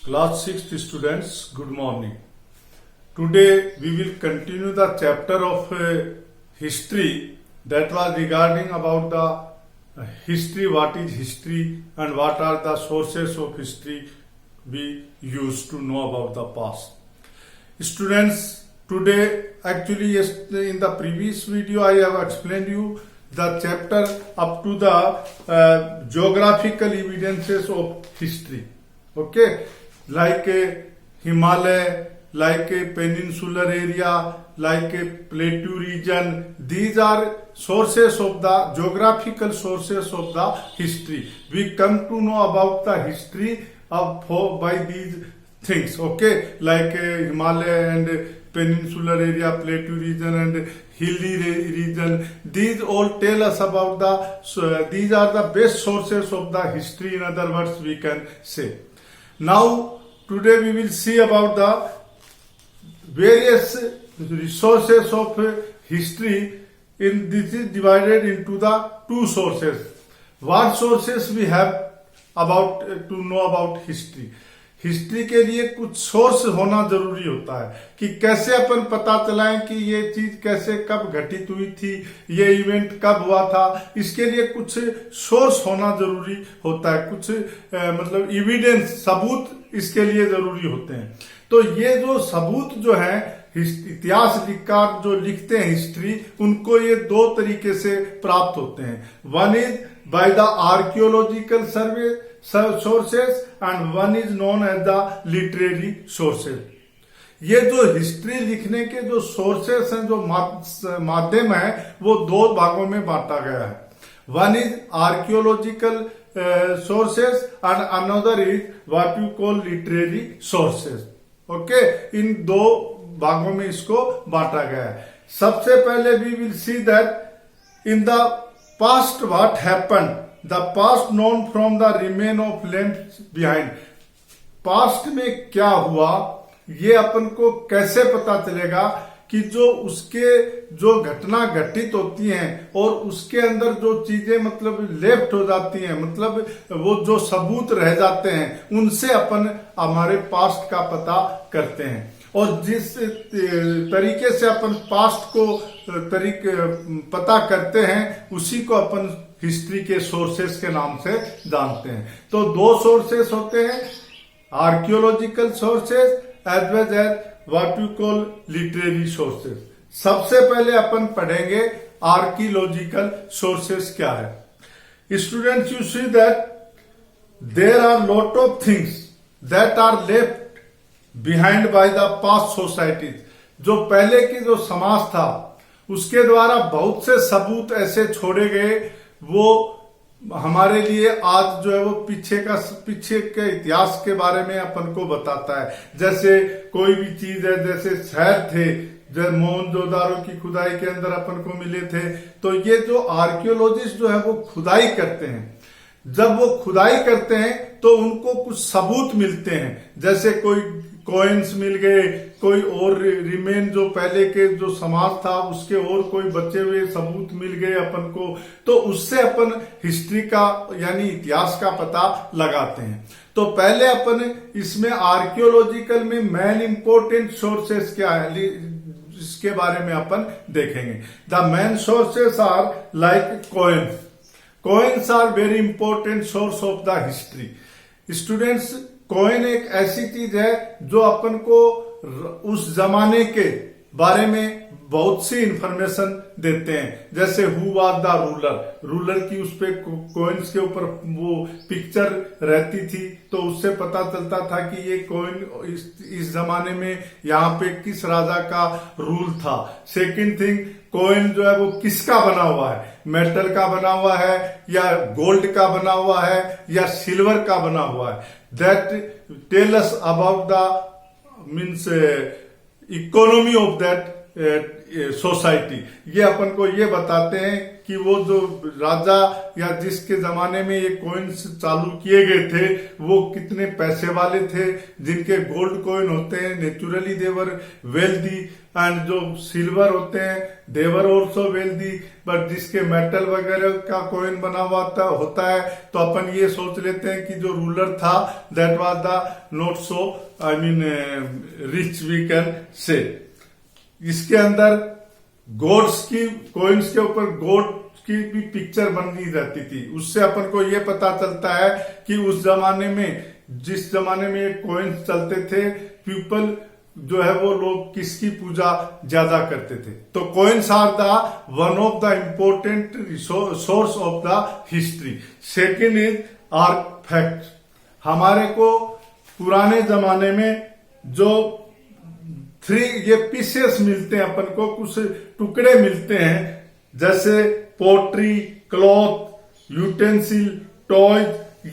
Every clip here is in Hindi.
Class 6th students, good morning. Today we will continue the chapter of history that was regarding about the history, what is history and what are the sources of history we use to know about the past. Students, today actually in the previous video I have explained you the chapter up to the geographical evidences of history. Okay, like Himalaya, like a peninsular area, like a plateau region. These are sources of the geographical sources of the history. We come to know about the history of by these things. Okay, like Himalaya and peninsular area, plateau region and hilly region. These all tell us about the. These are the best sources of the history. In other words, we can say. Now, today we will see about the various resources of history. This is divided into the two sources. What sources we have about to know about history? History के लिए कुछ सोर्स होना जरूरी होता है कि कैसे अपन पता चलाएं कि ये चीज कैसे कब घटित हुई थी, ये इवेंट कब हुआ था. इसके लिए कुछ सोर्स होना जरूरी होता है, कुछ मतलब एविडेंस, सबूत इसके लिए जरूरी होते हैं. तो ये जो सबूत जो है इतिहास लिखकार जो लिखते हैं हिस्ट्री, उनको ये दो तरीके से प्राप्त होते हैं. One is by the archaeological survey sources and one is known as the literary sources. ये जो हिस्ट्री लिखने के जो सोर्सेस हैं, जो माध्यम है, वो दो भागों में बांटा गया है. One is archaeological sources and another is what you call literary sources. Okay, इन दो भागों में इसको बांटा गया है. सबसे पहले we will see that in the past what happened, the past known from the remain of left behind. पास्ट में क्या हुआ ये अपन को कैसे पता चलेगा कि जो उसके जो घटना घटित होती हैं और उसके अंदर जो चीजें मतलब लेफ्ट हो जाती हैं, मतलब वो जो सबूत रह जाते हैं, उनसे अपन हमारे पास्ट का पता करते हैं. और जिस तरीके से अपन पास्ट को पता करते हैं उसी को अपन हिस्ट्री के सोर्सेस के नाम से जानते हैं. तो दो सोर्सेस होते हैं, archaeological sources as well as what you call literary sources. सबसे पहले अपन पढ़ेंगे आर्कियोलॉजिकल सोर्सेस क्या है. Students, you see that there are lot of things that are left behind by the past societies. जो पहले की जो समाज था उसके द्वारा बहुत से सबूत ऐसे छोड़े गए, वो हमारे लिए आज जो है वो पीछे के इतिहास के बारे में अपन को बताता है. जैसे कोई भी चीज है, जैसे शहर थे जो मोहनजोदारो की खुदाई के अंदर अपन को मिले थे. तो ये जो आर्कियोलॉजिस्ट जो है वो खुदाई करते हैं. जब वो खुदाई करते हैं तो उनको कुछ सबूत मिलते हैं, जैसे कोई कॉइन्स मिल गए, कोई और रिमेन जो पहले के जो समाज था उसके और कोई बचे हुए सबूत मिल गए अपन को. तो उससे अपन हिस्ट्री का यानी इतिहास का पता लगाते हैं. तो पहले अपन इसमें आर्कियोलॉजिकल में मेन इंपोर्टेंट सोर्सेस क्या है इसके बारे में अपन देखेंगे. The main sources are like coins. Coins are very important source of the history. Students, coin एक ऐसी चीज है जो अपन को उस जमाने के बारे में बहुत सी इंफॉर्मेशन देते हैं. जैसे हु वाज द रूलर की उस पे कॉइन्स के ऊपर वो पिक्चर रहती थी, तो उससे पता चलता था कि ये कॉइन इस जमाने में यहाँ पे किस राजा का रूल था. सेकंड थिंग, कॉइन जो है वो किसका बना हुआ है, मेटल का बना हुआ है या गोल्ड का बना हुआ है या सिल्वर का बना हुआ है. That tell us about the means economy of that society. ये अपन को ये बताते हैं कि वो जो राजा या जिसके जमाने में ये कॉइन्स चालू किए गए थे वो कितने पैसे वाले थे। जिनके गोल्ड कॉइन होते हैं नेचुरली देवर वेल्दी, एंड जो सिल्वर होते हैं देवर ऑल्सो वेल्दी, बट जिसके मेटल वगैरह का कॉइन बना हुआ होता है तो अपन ये सोच लेते हैं कि जो रूलर था that was the not so I mean rich we can say. इसके अंदर गोड्स की कॉइन्स के ऊपर गोड की भी पिक्चर बनी रहती थी। उससे अपन को ये पता चलता है कि उस जमाने में जिस जमाने में ये कॉइन्स चलते थे पीपल जो है वो लोग किसकी पूजा ज्यादा करते थे। तो coins are the one of the important source of the history. Second is artifact. हमारे को पुराने जमाने में जो ये पीसेस मिलते हैं, अपन को कुछ टुकड़े मिलते हैं जैसे पोट्री, क्लॉथ, यूटेंसिल, टॉयज,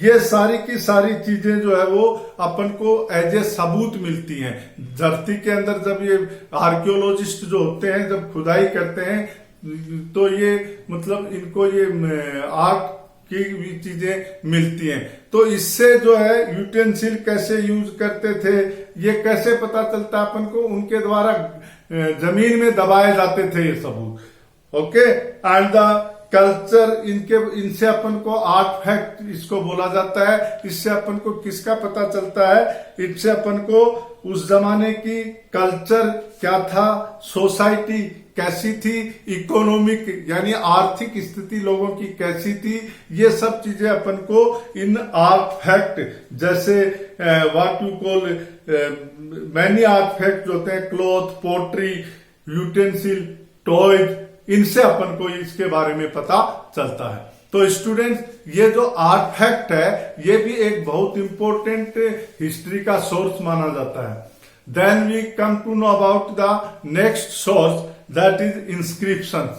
ये सारी की सारी चीजें जो है वो अपन को एज ए सबूत मिलती हैं। धरती के अंदर जब ये आर्कियोलॉजिस्ट जो होते हैं जब खुदाई करते हैं तो ये मतलब इनको ये आर्ट की भी चीजें मिलती हैं। तो इससे जो है यूटेंसिल कैसे यूज करते थे ये कैसे पता चलता है अपन को, उनके द्वारा जमीन में दबाए जाते थे ये सबूत। ओके, एंड द कल्चर, इनसे अपन को आर्टिफैक्ट इसको बोला जाता है। इससे अपन को किसका पता चलता है, इससे अपन को उस जमाने की कल्चर क्या था, सोसाइटी कैसी थी, इकोनॉमिक यानी आर्थिक स्थिति लोगों की कैसी थी, ये सब चीजें अपन को इन आर्टिफैक्ट जैसे what you call many artifact होते हैं, क्लॉथ, पोट्री, यूटेंसिल, टॉयज, इनसे अपन को इसके बारे में पता चलता है। तो स्टूडेंट्स, ये जो आर्टिफैक्ट है ये भी एक बहुत इंपॉर्टेंट हिस्ट्री का सोर्स माना जाता है। Then we come to know about the next source, that is inscription.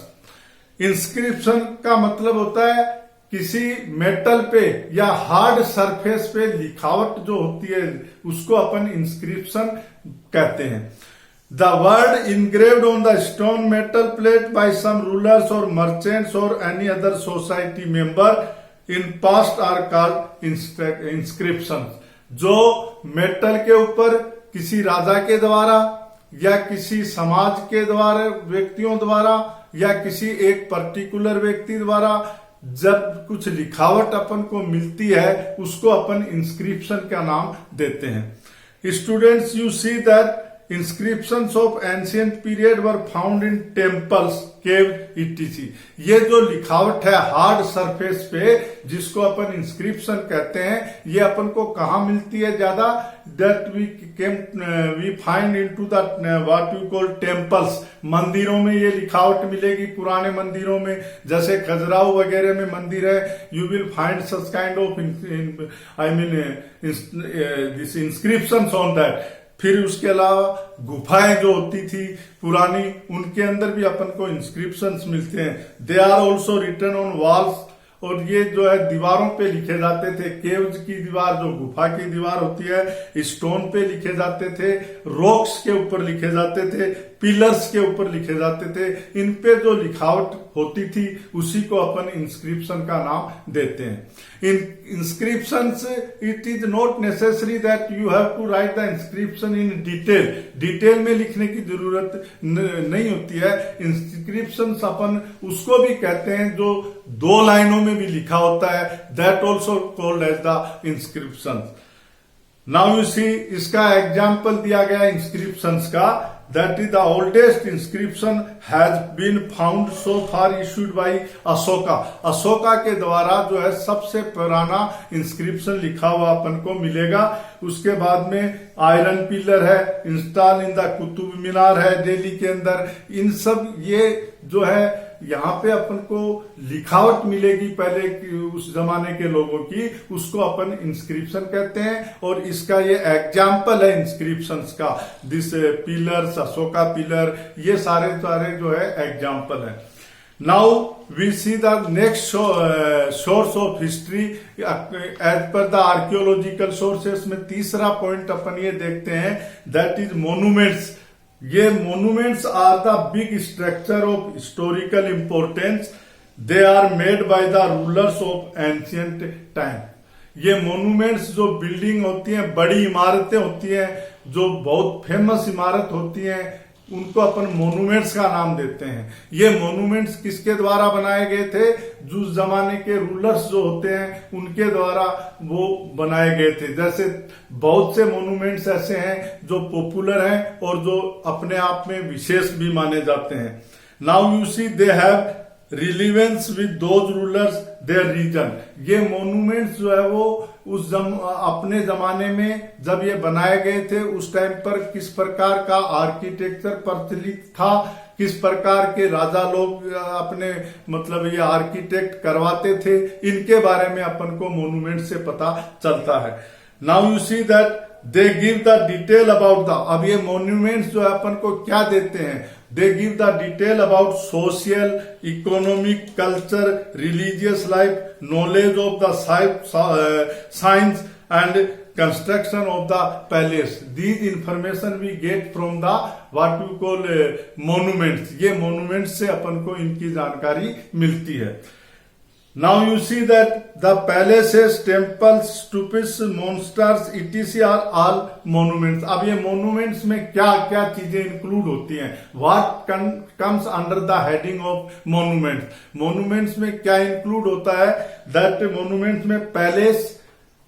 Inscription का मतलब होता है किसी मेटल पे या हार्ड सरफेस पे लिखावट जो होती है उसको अपन इंस्क्रिप्शन कहते हैं। The word engraved on the stone metal plate by some rulers or merchants or any other society member in past are called inscriptions। जो मेटल के ऊपर किसी राजा के द्वारा या किसी समाज के द्वारा, व्यक्तियों द्वारा या किसी एक पर्टिकुलर व्यक्ति द्वारा जब कुछ लिखावट अपन को मिलती है उसको अपन इंस्क्रिप्शन का नाम देते हैं। Students, you see that inscriptions of ancient period were found in temples, caves, etc। ये जो लिखावट है हार्ड सरफेस पे जिसको अपन इंस्क्रिप्शन कहते हैं, ये अपन को कहाँ मिलती है ज्यादा, that we find into the what you call temples. मंदिरों में ये लिखावट मिलेगी, पुराने मंदिरों में जैसे खजुराहो वगैरह में मंदिर है, you will find such kind of I mean this inscriptions on that. फिर उसके अलावा गुफाएं जो होती थी पुरानी, उनके अंदर भी अपन को इंस्क्रिप्शंस मिलते हैं। They are also written on walls, और ये जो है दीवारों पे लिखे जाते थे। केव्स की दीवार, जो गुफा की दीवार होती है, स्टोन पे लिखे जाते थे, रॉक्स के ऊपर लिखे जाते थे, पिलर्स के ऊपर लिखे जाते थे। इन पे जो लिखावट होती थी उसी को अपन इंस्क्रिप्शन का नाम देते हैं। इन inscriptions, it is not necessary that you have to write the inscription in detail. Detail में लिखने की जरूरत नहीं होती है। इंस्क्रिप्शंस अपन उसको भी कहते हैं जो 2 लाइनों में भी लिखा होता है, that also called as the inscription. Now you see, इसका एग्जाम्पल दिया गया इंस्क्रिप्शंस का, that is the oldest inscription has been found so far issued by Ashoka. Ashoka के द्वारा जो है सबसे पुराना इंस्क्रिप्शन लिखा हुआ अपन को मिलेगा। उसके बाद में आयरन पिलर है, install in the Qutub Minar है दिल्ली के अंदर। इन सब ये जो है यहाँ पे अपन को लिखावट मिलेगी पहले उस जमाने के लोगों की, उसको अपन इंस्क्रिप्शन कहते हैं। और इसका ये एग्जाम्पल है इंस्क्रिप्शंस का, दिस पिलर्स, अशोका पिलर, ये सारे जो है एग्जाम्पल है। Now we see the next source of history as पर द आर्कियोलॉजिकल सोर्सेस में तीसरा पॉइंट अपन ये देखते हैं, दैट इज मोन्यूमेंट्स। ये monuments are the big structure of historical importance, they are made by the rulers of ancient time. ये मोन्यूमेंट्स जो बिल्डिंग होती हैं, बड़ी इमारतें होती हैं, जो बहुत फेमस इमारत होती हैं, उनको अपन मोन्यूमेंट्स का नाम देते हैं। ये मोन्यूमेंट्स किसके द्वारा बनाए गए थे? उस जमाने के रूलर्स जो होते हैं उनके द्वारा वो बनाए गए थे। जैसे बहुत से मोन्यूमेंट्स ऐसे हैं जो पॉपुलर हैं और जो अपने आप में विशेष भी माने जाते हैं। Now you see they have relevance with those rulers their region. ये मोन्यूमेंट्स जो है वो अपने जमाने में जब ये बनाए गए थे उस टाइम पर किस प्रकार का आर्किटेक्चर प्रचलित था, किस प्रकार के राजा लोग अपने मतलब ये आर्किटेक्ट करवाते थे, इनके बारे में अपन को मोन्यूमेंट से पता चलता है। Now you see that they give the detail about the, अब ये मोन्यूमेंट्स जो है अपन को क्या देते हैं? दे give the detail about social, economic, culture, religious life, knowledge of the science and construction of the palace. These information we get from the what we call monuments. ये monuments से अपन को इनकी जानकारी मिलती है। Now you see that the palaces, temples, stupas, monsters, etc. are all monuments. अब ये monuments में क्या क्या चीजें इंक्लूड होती हैं? What comes under the heading of monuments? Monuments में क्या इंक्लूड होता है? That monuments में palace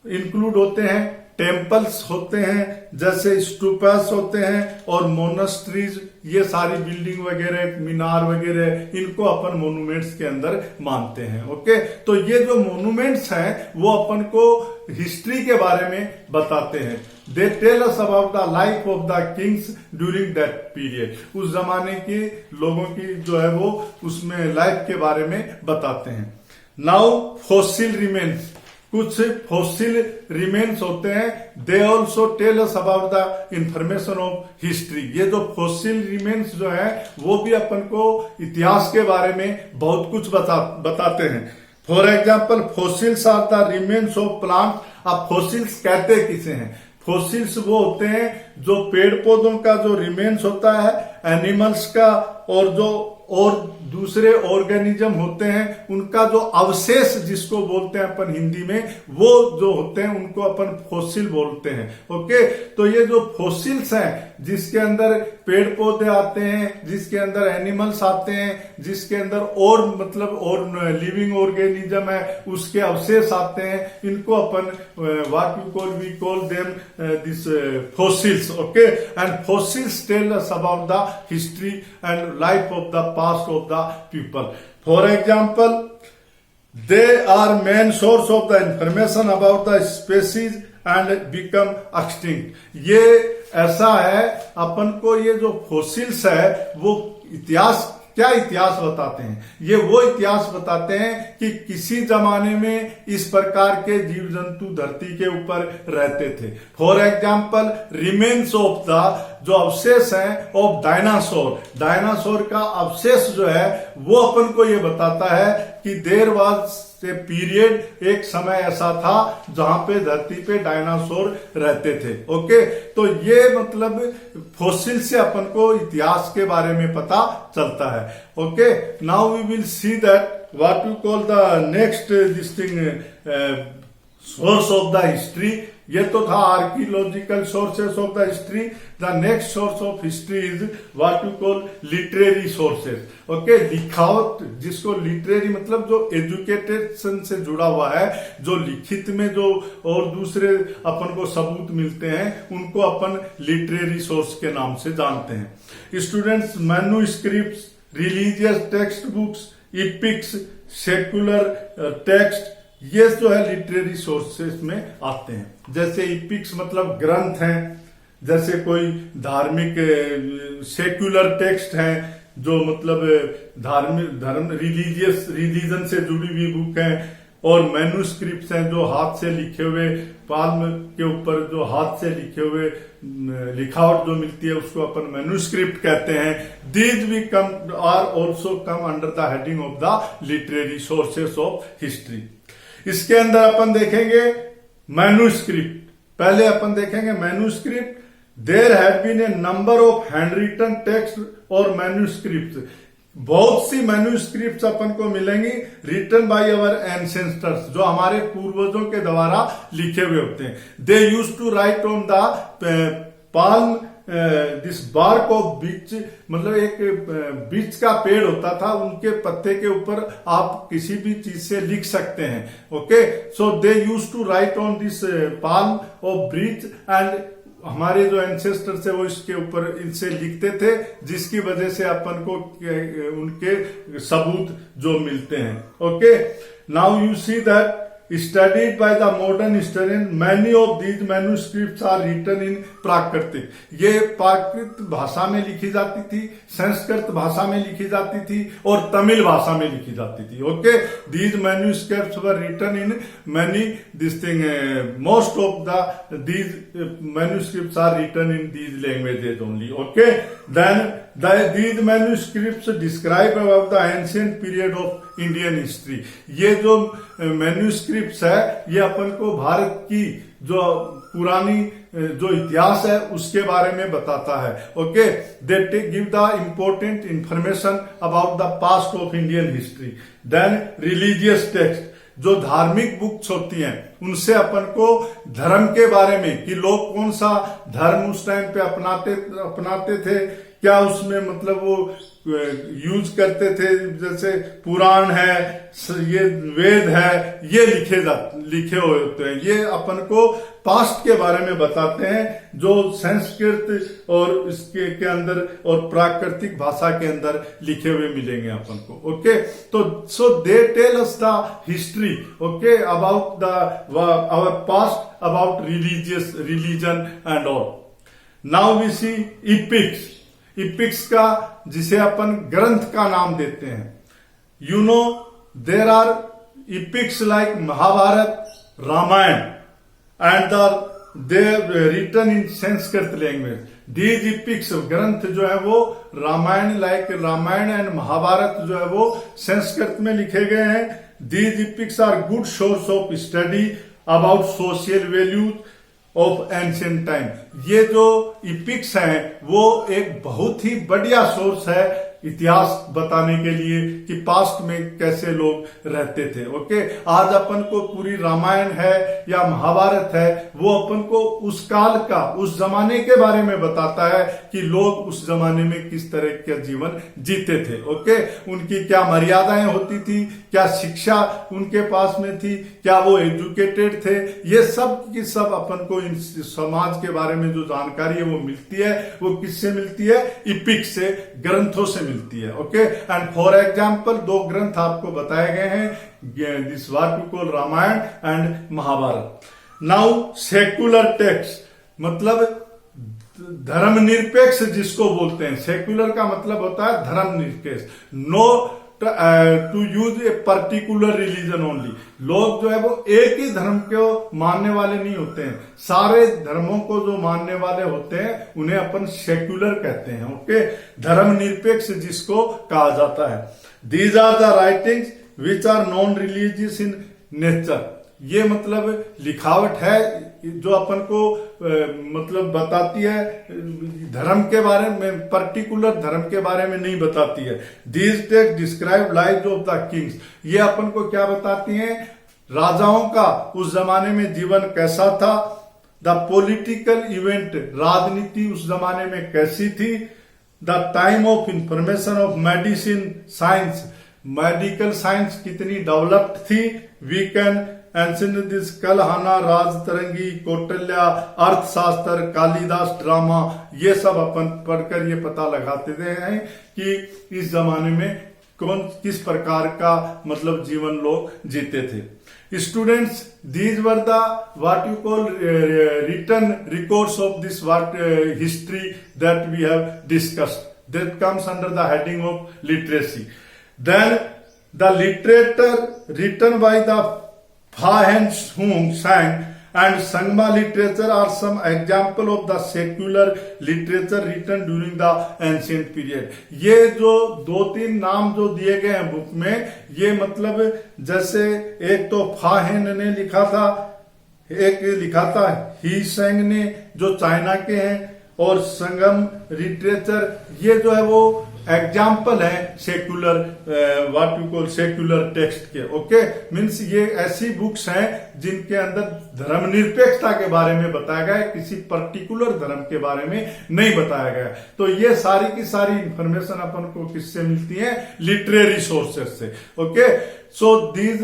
इंक्लूड होते हैं, टेम्पल्स होते हैं, जैसे स्टूपास होते हैं, और मोनास्ट्रीज, ये सारी बिल्डिंग वगैरह, मीनार वगैरह, इनको अपन मोन्यूमेंट्स के अंदर मानते हैं। ओके, तो ये जो मोन्यूमेंट्स हैं वो अपन को हिस्ट्री के बारे में बताते हैं। They tell us about the life of the kings during that period. उस जमाने के लोगों की जो है वो उसमें लाइफ के बारे में बताते हैं। नाउ फॉसिल रिमेन्स, कुछ फॉसिल रिमेन्स होते हैं। They also tell us about the information of history. ये जो फॉसिल रिमेन्स जो है वो भी अपन को इतिहास के बारे में बहुत कुछ बताते हैं। For example, fossils are the remains of plant. अब फॉसिल्स कहते किसे हैं? फॉसिल्स वो होते हैं जो पेड़ पौधों का जो रिमेन्स होता है, एनिमल्स का, और जो और दूसरे ऑर्गेनिज्म होते हैं उनका जो अवशेष जिसको बोलते हैं अपन हिंदी में, वो जो होते हैं उनको अपन फॉसिल बोलते हैं। ओके, तो ये जो फॉसिल्स हैं जिसके अंदर पेड़ पौधे आते हैं, जिसके अंदर एनिमल्स आते हैं, जिसके अंदर और मतलब और लिविंग ऑर्गेनिज्म है उसके अवशेष आते हैं, इनको अपन we call them this fossils. Okay, and fossils tell us about the history and life of the past of the people. For example, they are main source of the information about the species and become extinct. ये ऐसा है, अपन को ये जो फॉसिल्स है वो इतिहास, क्या इतिहास बताते हैं? ये वो इतिहास बताते हैं कि किसी जमाने में इस प्रकार के जीव जंतु धरती के ऊपर रहते थे। For example, remains of the, जो अवशेष हैं, ऑफ डायनासोर। डायनासोर का अवशेष जो है वो अपन को ये बताता है कि देयर वाज ए पीरियड, एक समय ऐसा था जहां पे धरती पे डायनासोर रहते थे। ओके, तो ये मतलब फॉसिल से अपन को इतिहास के बारे में पता चलता है। Okay, now we will see that what we call the next this thing source of the history. ये तो था archaeological sources of the history. The next source of history is what you call literary sources. Okay, लिखावट, जिसको लिटरेरी मतलब जो एजुकेटेशन से जुड़ा हुआ है, जो लिखित में जो और दूसरे अपन को सबूत मिलते हैं, उनको अपन लिटरेरी सोर्स के नाम से जानते हैं। Students, manuscripts, religious text books, इपिक्स, secular text, ये जो है लिटरेरी सोर्सेस में आते हैं। जैसे इपिक्स मतलब ग्रंथ हैं, जैसे कोई धार्मिक सेक्युलर टेक्स्ट हैं जो मतलब धर्म रिलीजन से जुड़ी हुई बुक हैं, और मैन्युस्क्रिप्ट्स हैं जो हाथ से लिखे हुए, पाल्म के ऊपर जो हाथ से लिखे हुए लिखावट जो मिलती है उसको अपन मैन्युस्क्रिप्ट कहते हैं। These we come are also come under the heading of the literary sources of history. इसके अंदर अपन देखेंगे मैन्युस्क्रिप्ट। पहले अपन देखेंगे manuscript. There have been a number of hand written text और मैन्यूस्क्रिप्ट, बहुत सी मैन्यूस्क्रिप्ट्स अपन को मिलेंगी रिटन बाय अवर एंसेस्टर्स, जो हमारे पूर्वजों के द्वारा लिखे हुए होते हैं। They use to write on the palm this bark of beech, मतलब एक बीच का पेड़ होता था, उनके पत्ते के ऊपर आप किसी भी चीज से लिख सकते हैं। Okay, so they use to write on this palm of birch and हमारे जो एंसेस्टर्स है वो इसके ऊपर इनसे लिखते थे, जिसकी वजह से अपन को उनके सबूत जो मिलते हैं। Okay, now you see that studied by the modern historian, many of these manuscripts are written in प्राकृतिक, ये प्राकृत भाषा में लिखी जाती थी, संस्कृत भाषा में लिखी जाती थी और तमिल भाषा में लिखी जाती थी। Okay, these manuscripts were written in many this thing, most of these manuscripts are written in these languages only. Okay, then these manuscripts describe about the ancient period of Indian history. ये जो मैन्यूस्क्रिप्ट्स है ये अपन को भारत की जो पुरानी जो इतिहास है उसके बारे में बताता है। Okay, they give the important information about the past of Indian history. Then religious text, जो धार्मिक बुक्स होती हैं उनसे अपन को धर्म के बारे में कि लोग कौन सा धर्म उस टाइम पे अपनाते थे, क्या उसमें मतलब वो यूज करते थे, जैसे पुराण है, ये वेद है, ये लिखे हुए होते हैं, ये अपन को पास्ट के बारे में बताते हैं जो संस्कृत और इसके के अंदर और प्राकृतिक भाषा के अंदर लिखे हुए मिलेंगे अपन को। ओके, तो so they tell us the history, okay, about the our past, about religion and all. Now we see epics. Epics का जिसे अपन ग्रंथ का नाम देते हैं, you know there are epics like Mahabharata, Ramayana and they written in Sanskrit language. These epics ग्रंथ जो है वो रामायण लाइक रामायण एंड महाभारत जो है वो संस्कृत में लिखे गए हैं। These epics are good source of study about social values of ancient time. ये जो इपिक्स हैं वो एक बहुत ही बढ़िया सोर्स है इतिहास बताने के लिए कि पास्ट में कैसे लोग रहते थे। ओके, आज अपन को पूरी रामायण है या महाभारत है वो अपन को उस काल का, उस जमाने के बारे में बताता है कि लोग उस जमाने में किस तरह का जीवन जीते थे। ओके, उनकी क्या मर्यादाएं होती थी, क्या शिक्षा उनके पास में थी, क्या वो एजुकेटेड थे, ये सब की सब अपन को इन समाज के बारे में जो जानकारी है वो मिलती है। वो किससे मिलती है? इपिक्स से, ग्रंथों से मिलती है। ओके, एंड फॉर एग्जाम्पल दो ग्रंथ आपको बताए गए हैं, this what we call Ramayana and Mahabharata. Now secular text, मतलब धर्मनिरपेक्ष जिसको बोलते हैं। सेक्युलर का मतलब होता है धर्मनिरपेक्ष, no to use a particular religion only. लोग जो है वो एक ही धर्म को मानने वाले नहीं होते हैं, सारे धर्मों को जो मानने वाले होते हैं उन्हें अपन सेक्युलर कहते हैं। ओके, धर्मनिरपेक्ष जिसको कहा जाता है। These are the writings which are non religious in nature. ये मतलब लिखावट है जो अपन को मतलब बताती है धर्म के बारे में, पर्टिकुलर धर्म के बारे में नहीं बताती है। These text describe lives of the Kings. ये अपन को क्या बताती हैं? राजाओं का उस जमाने में जीवन कैसा था। द पॉलिटिकल इवेंट, राजनीति उस जमाने में कैसी थी। The time of information of medicine science, medical science कितनी डेवलप्ड थी। We can ancient this Kalhana, Rajatarangini, Kautilya, Arthashastra, Kalidasa drama, ये सब अपन पढ़कर ये पता लगाते हैं कि इस जमाने में कौन किस प्रकार का मतलब जीवन लोग जीते थे। Students, these were the what you call written records of this what history that we have discussed, that comes under the heading of literacy. Then the literature written by the Fa-Hien Sang and Sangma literature are some example of the secular literature written during the ancient period. ये जो दो तीन नाम जो दिए गए हैं बुक में, ये मतलब जैसे एक तो फा-हेन ने लिखा था, एक लिखा था ही सेंग ने जो चाइना के हैं, और संगम लिटरेचर, ये जो है वो एग्जाम्पल है secular, what you call secular text के। ओके, मीन्स ये ऐसी बुक्स हैं जिनके अंदर धर्मनिरपेक्षता के बारे में बताया गया है, किसी पर्टिकुलर धर्म के बारे में नहीं बताया गया। तो ये सारी की सारी इंफॉर्मेशन अपन को किससे मिलती है? लिटरेरी सोर्सेस से। Okay, so these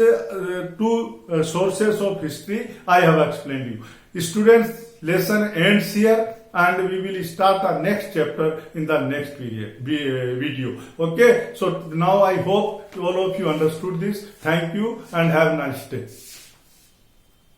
two sources of history I have explained you. Students, lesson ends here and we will start our next chapter in the next video. Okay, so now I hope all of you understood this. Thank you and have a nice day.